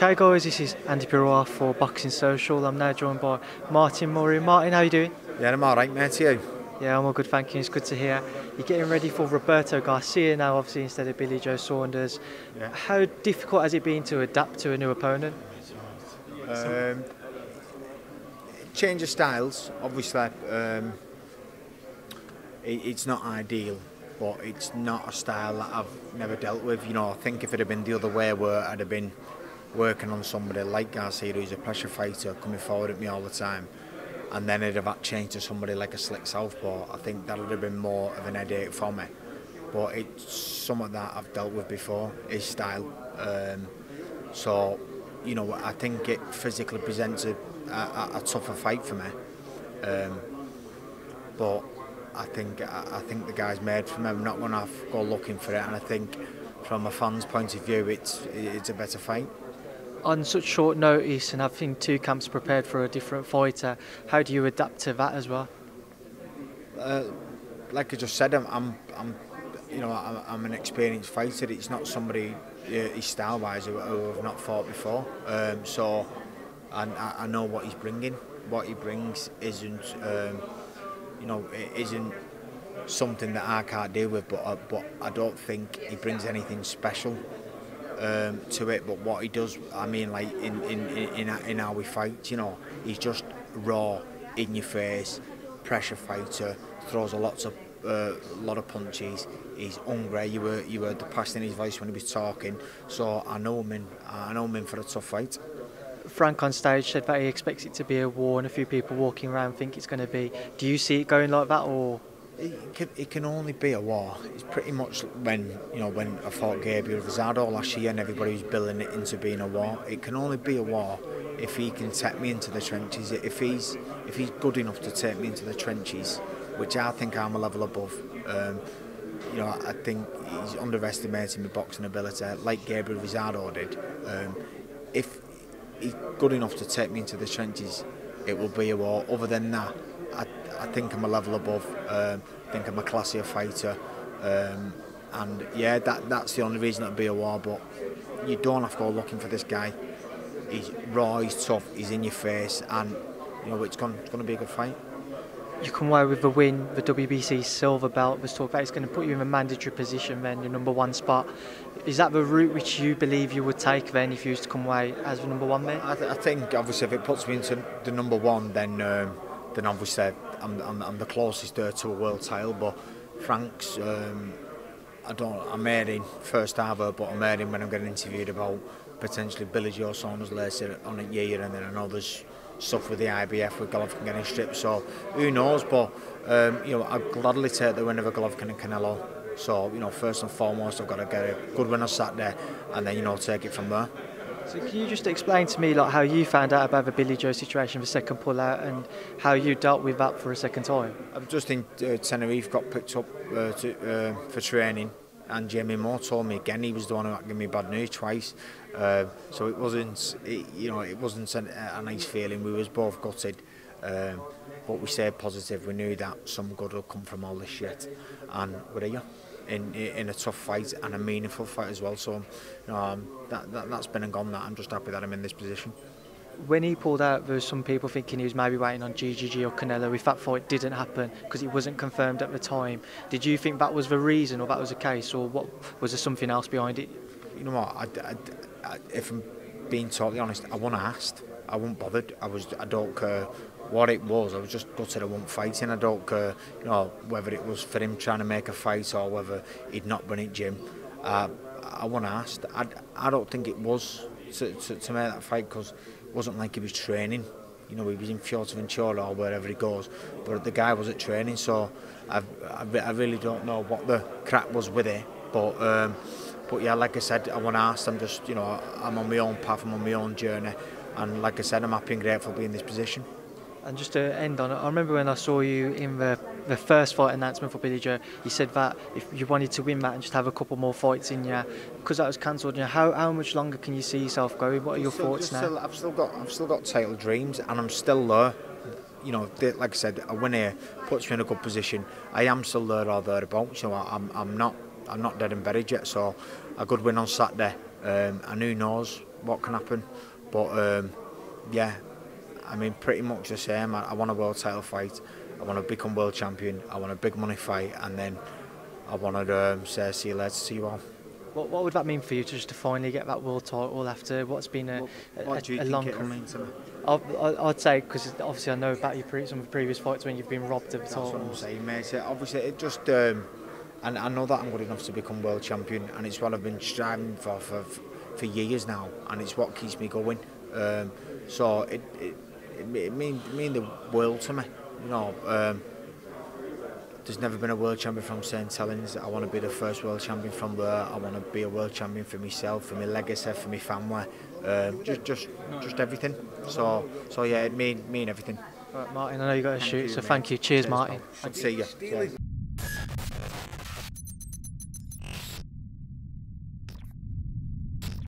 Okay guys, this is Andy Piroir for Boxing Social. I'm now joined by Martin Murray. Martin, how are you doing? Yeah, I'm alright, mate. You? Yeah, I'm all good, thank you. It's good to hear. You're getting ready for Roberto Garcia now, obviously, instead of Billy Joe Saunders. Yeah. How difficult has it been to adapt to a new opponent? Change of styles, obviously. It's not ideal, but it's not a style that I've never dealt with. You know, I think if it had been the other way, where I'd have been working on somebody like Garcia, who's a pressure fighter, coming forward at me all the time, and then it'd have had changed to somebody like a slick southpaw, I think that would have been more of an headache for me. But it's something that I've dealt with before, his style. So, you know, I think it physically presents a tougher fight for me. But I think the guy's made for me. I'm not going to go looking for it, and I think from a fan's point of view, it's a better fight. On such short notice and having two camps prepared for a different fighter, how do you adapt to that as well? Like I just said, I'm an experienced fighter. It's not somebody his style-wise who I've not fought before. So I know what he's bringing. What he brings isn't it isn't something that I can't deal with. But I don't think he brings anything special to it. But what he does, I mean, like in how we fight, you know, he's just raw, in your face, pressure fighter, throws a lot of punches. He's hungry. You heard the passion in his voice when he was talking. So I know him in for a tough fight. Frank on stage said that he expects it to be a war, and a few people walking around think it's going to be. Do you see it going like that, or? It can only be a war. It's pretty much when I fought Gabriel Rosado last year, and everybody was billing it into being a war. It can only be a war if he can take me into the trenches. If he's good enough to take me into the trenches, which I think I'm a level above. I think he's underestimating my boxing ability, like Gabriel Rosado did. If he's good enough to take me into the trenches, it will be a war. Other than that, I think I'm a level above. I think I'm a classier fighter, and yeah, that's the only reason it'll be a war. But you don't have to go looking for this guy. He's raw, he's tough, he's in your face, and it's going to be a good fight. You come away with the win, the WBC silver belt. Was talked about it's going to put you in a mandatory position then, your number one spot. Is that the route which you believe you would take then if you used to come away as the number one then? I think obviously if it puts me into the number one, then obviously I'm the closest there to a world title. But Frank's, I'm hearing first ever, but I'm hearing when I'm getting interviewed about potentially Billy Joe Saunders later on a year, and then I know there's stuff with the IBF with Golovkin getting stripped, so who knows. But I'd gladly take the win of a Golovkin and Canelo. So first and foremost, I've got to get a good win on Saturday, and then take it from there. So can you just explain to me how you found out about the Billy Joe situation, the second pullout, and how you dealt with that for a second time? I'm just in Tenerife, got picked up for training, and Jamie Moore told me again he was the one who gave me bad news twice. So it wasn't a nice feeling. We was both gutted, but we stayed positive. We knew that some good would come from all this shit, and we're here in a tough fight and a meaningful fight as well. So that's been and gone. That I'm just happy that I'm in this position. When he pulled out, there was some people thinking he was maybe waiting on GGG or Canelo if that fight didn't happen because it wasn't confirmed at the time. Did you think that was the reason, or that was the case, or what was there something else behind it? You know what? If I'm being totally honest, I wasn't asked. I wasn't bothered. I don't care what it was. I was just gutted I wasn't fighting. I don't care, whether it was for him trying to make a fight or whether he'd not been at gym. I wasn't asked. I don't think it was to make that fight because it wasn't like he was training. He was in Fuerteventura or wherever he goes, but the guy was at training. So I really don't know what the crack was with it, but yeah, like I said, I wasn't asked. I'm just, I'm on my own path, I'm on my own journey, and like I said, I'm happy and grateful to be in this position. And just to end on it, I remember when I saw you in the first fight announcement for Billy Joe, you said that if you wanted to win that and just have a couple more fights in you, because that was cancelled, how much longer can you see yourself going? What are your thoughts now? I've still got title dreams, and I'm still there. Like I said, a win here puts me in a good position. I am still there or thereabouts. I'm not dead and buried yet. So a good win on Saturday, and who knows what can happen. But yeah, I mean, pretty much the same. I want a world title fight. I want to become world champion. I want a big money fight, and then I want to say see you later, see you all. What would that mean for you just to finally get that world title after what's been a long It'll mean to me? I'd say, because obviously I know about some of the previous fights when you've been robbed of the title. That's what I'm saying, mate. Obviously, it just and I know that I'm good enough to become world champion, and it's what I've been striving for years now, and it's what keeps me going. So it mean the world to me. You know, there's never been a world champion from St Helens. I want to be the first world champion from there. I want to be a world champion for myself, for my legacy, for my family, just everything. So yeah, it mean everything. Right, Martin, I know you got to shoot, so thank you. Cheers, Martin. See you.